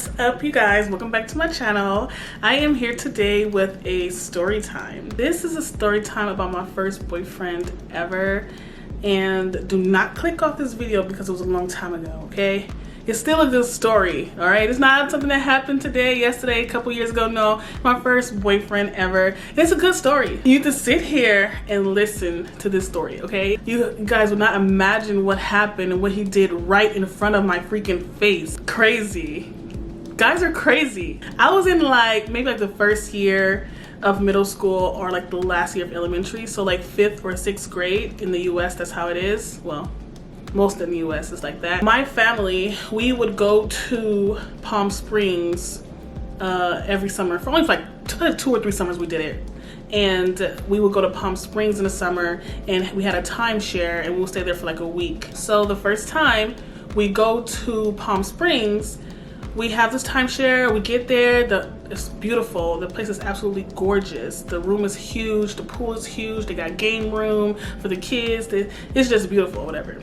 What's up, you guys? Welcome back to my channel. I am here today with a story time. This is a story time about my first boyfriend ever, and do not click off this video because it was a long time ago, okay? It's still a good story, all right? It's not something that happened today, yesterday, a couple years ago. No, my first boyfriend ever. It's a good story. You need to sit here and listen to this story, okay? You guys would not imagine what happened and what he did right in front of my freaking face. Crazy. Guys are crazy. I was in maybe the first year of middle school or like the last year of elementary. So like 5th or 6th grade in the US, that's how it is. Well, most in the US is like that. My family, we would go to Palm Springs every summer. For only like 2 or 3 summers we did it. And we would go to Palm Springs in the summer, and we had a timeshare, and we would stay there for like a week. So the first time we go to Palm Springs, we have this timeshare, we get there, it's beautiful. The place is absolutely gorgeous. The room is huge, the pool is huge, they got game room for the kids. It's just beautiful, whatever.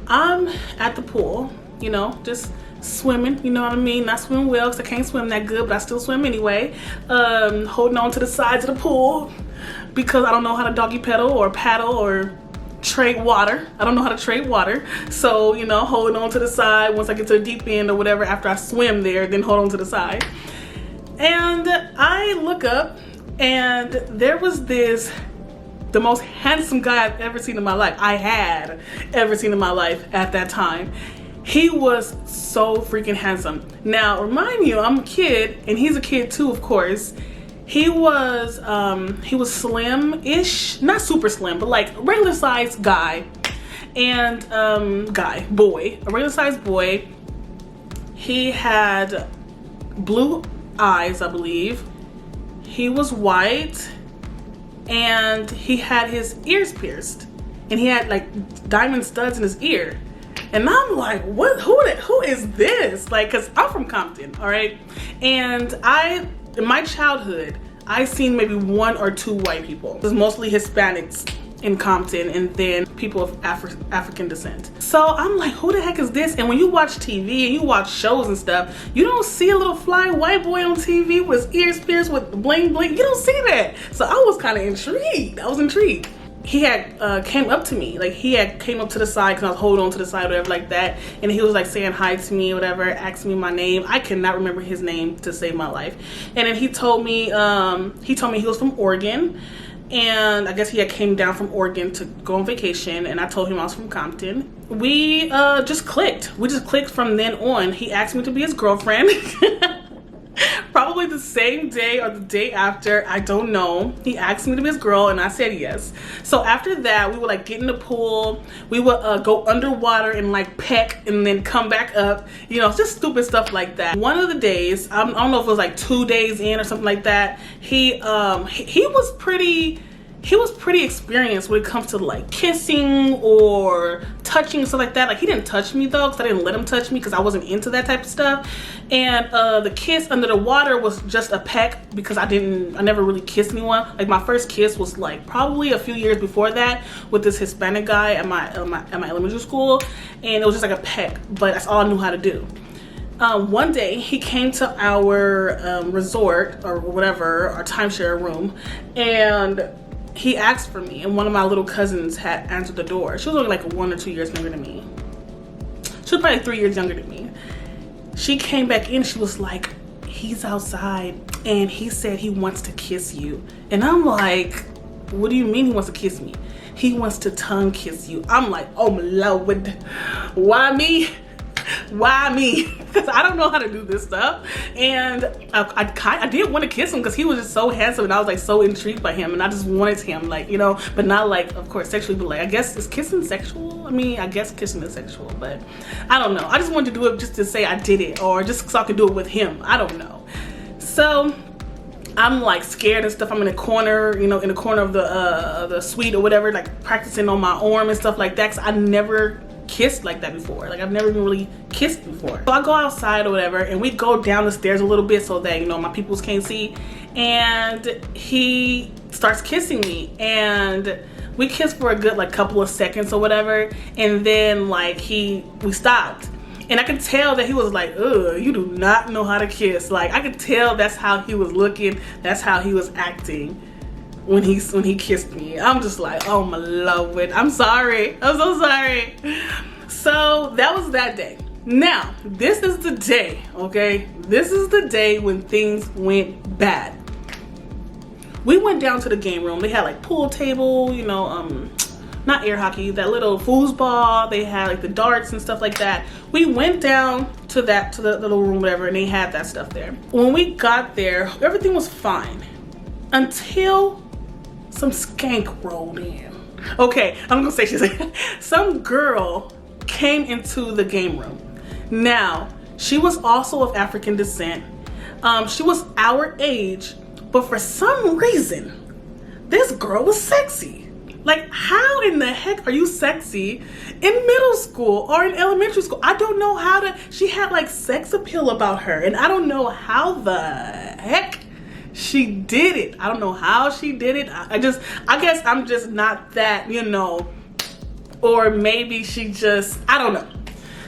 I'm at the pool, you know, just swimming, you know what I mean? Not swimming well because I can't swim that good, but I still swim anyway. Holding on to the sides of the pool because I don't know how to doggy paddle or trade water. I don't know how to trade water. So, you know, holding on to the side once I get to the deep end or whatever after I swim there, then hold on to the side. And I look up and there was the most handsome guy I've ever seen in my life. I had ever seen in my life at that time. He was so freaking handsome. Now, remind you, I'm a kid and he's a kid too, of course. He was slim-ish, not super slim, but like regular sized guy. And a regular sized boy. He had blue eyes, I believe. He was white. And he had his ears pierced, and he had like diamond studs in his ear. And I'm like, what? Who is this? Like, cause I'm from Compton, all right. And in my childhood, I seen maybe 1 or 2 white people. It was mostly Hispanics in Compton, and then people of African descent. So I'm like, who the heck is this? And when you watch TV and you watch shows and stuff, you don't see a little fly white boy on TV with his ears pierced with bling bling. You don't see that. So I was kind of intrigued. I was intrigued. He had came up to me, like he had came up to the side because I was holding on to the side or whatever like that, and he was like saying hi to me or whatever, asking me my name. I cannot remember his name to save my life. And then he told me he was from Oregon. And I guess he had came down from Oregon to go on vacation, and I told him I was from Compton. We just clicked. We just clicked from then on. He asked me to be his girlfriend. Probably the same day or the day after, I don't know. He asked me to be his girl, and I said yes. So after that, we would like get in the pool. We would go underwater and like peck and then come back up. You know, just stupid stuff like that. One of the days, I don't know if it was like 2 days in or something like that, he was pretty experienced when it comes to like kissing or touching and stuff like that. Like, he didn't touch me though, because I didn't let him touch me because I wasn't into that type of stuff. And the kiss under the water was just a peck because I never really kissed anyone. Like, my first kiss was like probably a few years before that with this Hispanic guy at my elementary school, and it was just like a peck, but that's all I knew how to do. One day he came to our resort or whatever, our timeshare room, and he asked for me, and one of my little cousins had answered the door. She was only like 1 or 2 years younger than me. She was probably 3 years younger than me. She came back in, she was like, he's outside and he said he wants to kiss you. And I'm like, what do you mean he wants to kiss me? He wants to tongue kiss you. I'm like, oh my Lord, why me? Why me? Because I don't know how to do this stuff. And I did want to kiss him because he was just so handsome, and I was like so intrigued by him, and I just wanted him, like, you know, but not like, of course, sexually, but like, I guess, is kissing sexual? I mean, I guess kissing is sexual, but I don't know. I just wanted to do it just to say I did it, or just so I could do it with him. I don't know. So I'm like scared and stuff. I'm in a corner, you know, in the corner of the suite or whatever, like practicing on my arm and stuff like that, because I never kissed like that before. Like, I've never even really kissed before. So I go outside or whatever, and we go down the stairs a little bit so that, you know, my peoples can't see, and he starts kissing me, and we kissed for a good like couple of seconds or whatever, and then like we stopped. And I could tell that he was like, ugh, you do not know how to kiss. Like, I could tell that's how he was looking. That's how he was acting when he kissed me. I'm just like, oh my Lord, I'm sorry. I'm so sorry. So that was that day. Now, this is the day, okay? This is the day when things went bad. We went down to the game room. They had like pool table, you know, not air hockey, that little foosball. They had like the darts and stuff like that. We went down to the little room, whatever, and they had that stuff there. When we got there, everything was fine until some skank rolled in. Okay, I'm gonna say she's like, some girl came into the game room. Now, she was also of African descent. She was our age, but for some reason, this girl was sexy. Like, how in the heck are you sexy in middle school or in elementary school? I don't know how to, she had like sex appeal about her, and I don't know how the heck she did it. I don't know how she did it. I guess I'm just not that, you know, or maybe she just, I don't know.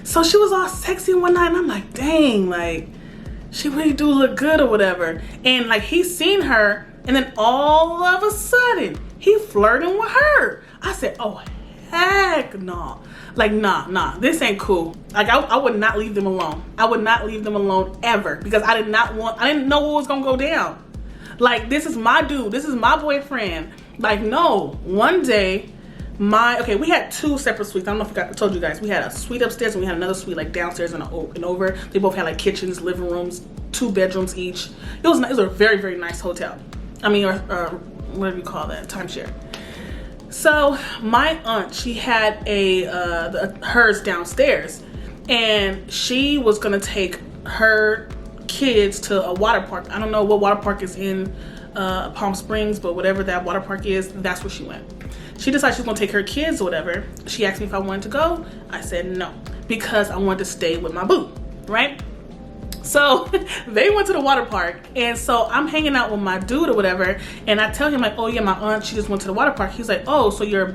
So she was all sexy one night, and I'm like, dang, like, she really do look good or whatever. And like, he seen her, and then all of a sudden, he flirting with her. I said, oh, heck no. Like, nah, this ain't cool. Like, I would not leave them alone. I would not leave them alone ever, because I didn't know what was gonna go down. Like, this is my dude. This is my boyfriend. Like, no. One day, we had two separate suites. I don't know if I told you guys. We had a suite upstairs and we had another suite like downstairs and over. They both had like kitchens, living rooms, 2 bedrooms each. It was a very, very nice hotel. I mean, or whatever you call that, timeshare. So my aunt, she had hers downstairs, and she was gonna take her kids to a water park. I don't know what water park is in Palm Springs, but whatever that water park is, that's where she went. She decided she was gonna take her kids or whatever. She asked me if I wanted to go. I said no, because I wanted to stay with my boo, right? So they went to the water park, and so I'm hanging out with my dude or whatever, and I tell him like, oh yeah, my aunt, she just went to the water park. He's like, oh, so your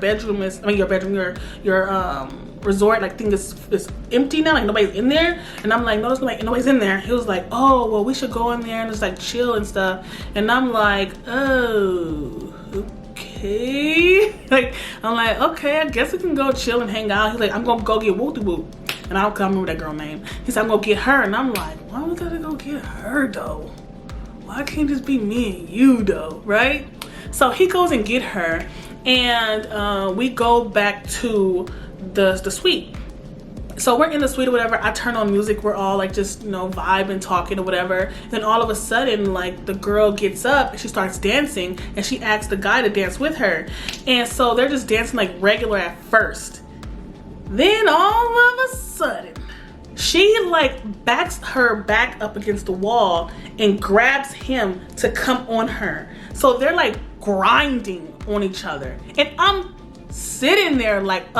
resort like thing is empty now, like nobody's in there? And I'm like, no, nobody's in there. He was like, oh, well, we should go in there and just like chill and stuff. And I'm like, oh, okay. Like, I'm like, okay, I guess we can go chill and hang out. He's like, I'm gonna go get Wooty Woo. And I don't remember that girl name. He said, I'm gonna get her. And I'm like, why we gotta go get her though? Why can't this be me and you though, right? So he goes and get her, and we go back to the suite. So we're in the suite or whatever. I turn on music. We're all like just, you know, vibing, talking or whatever. Then all of a sudden, like, the girl gets up and she starts dancing, and she asks the guy to dance with her. And so they're just dancing like regular at first. Then all of a sudden, she like backs her back up against the wall and grabs him to come on her. So they're like grinding on each other. And I'm sitting there like,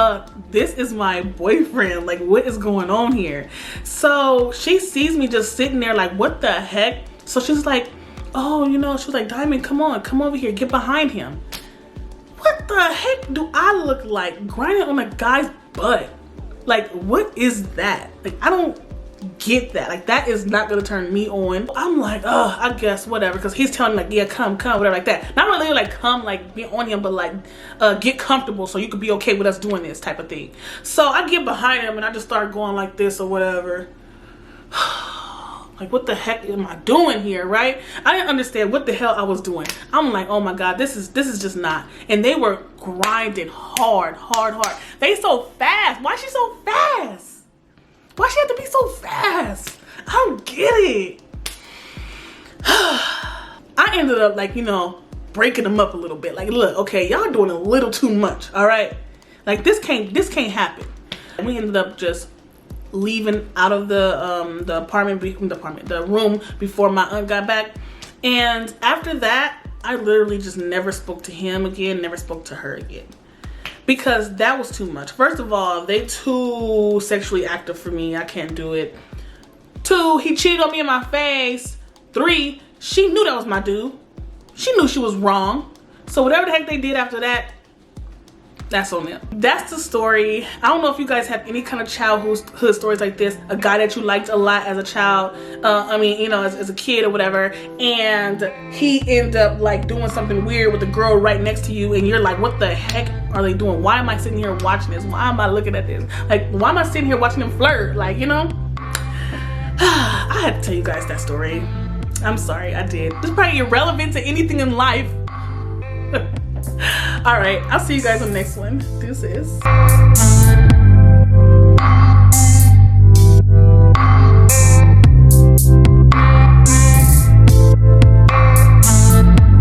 this is my boyfriend. Like, what is going on here? So she sees me just sitting there like, what the heck? So she's like, oh, you know, she was like, Diamond, come on, come over here, get behind him. What the heck do I look like grinding on a guy's butt? Like, what is that? Like, I don't get that. Like, that is not gonna turn me on. I'm like, oh, I guess whatever, because he's telling me like, yeah, come, whatever, like that. Not really like come, like be on him, but like get comfortable so you could be okay with us doing this type of thing. So I get behind him and I just start going like this or whatever. Like, what the heck am I doing here, right? I didn't understand what the hell I was doing. I'm like, oh my God, this is just not. And they were grinding hard. They so fast. Why is she so fast? Why she have to be so fast? I don't get it. I ended up like, you know, breaking them up a little bit. Like, look, okay, y'all doing a little too much, all right? Like, this can't happen. And we ended up just leaving out of the room before my aunt got back. And after that, I literally just never spoke to him again, never spoke to her again, because that was too much. First of all, they too sexually active for me. I can't do it. 2, he cheated on me in my face. 3, she knew that was my dude. She knew she was wrong. So whatever the heck they did after that, That's on them. That's the story. I don't know if you guys have any kind of childhood stories like this. A guy that you liked a lot as a child, I mean, you know, as a kid or whatever, and he ended up like doing something weird with the girl right next to you, and you're like, what the heck are they doing? Why am I sitting here watching this? Why am I looking at this? Like, why am I sitting here watching them flirt? Like, you know? I had to tell you guys that story. I'm sorry, I did. It's probably irrelevant to anything in life. All right, I'll see you guys on the next one. Deuces.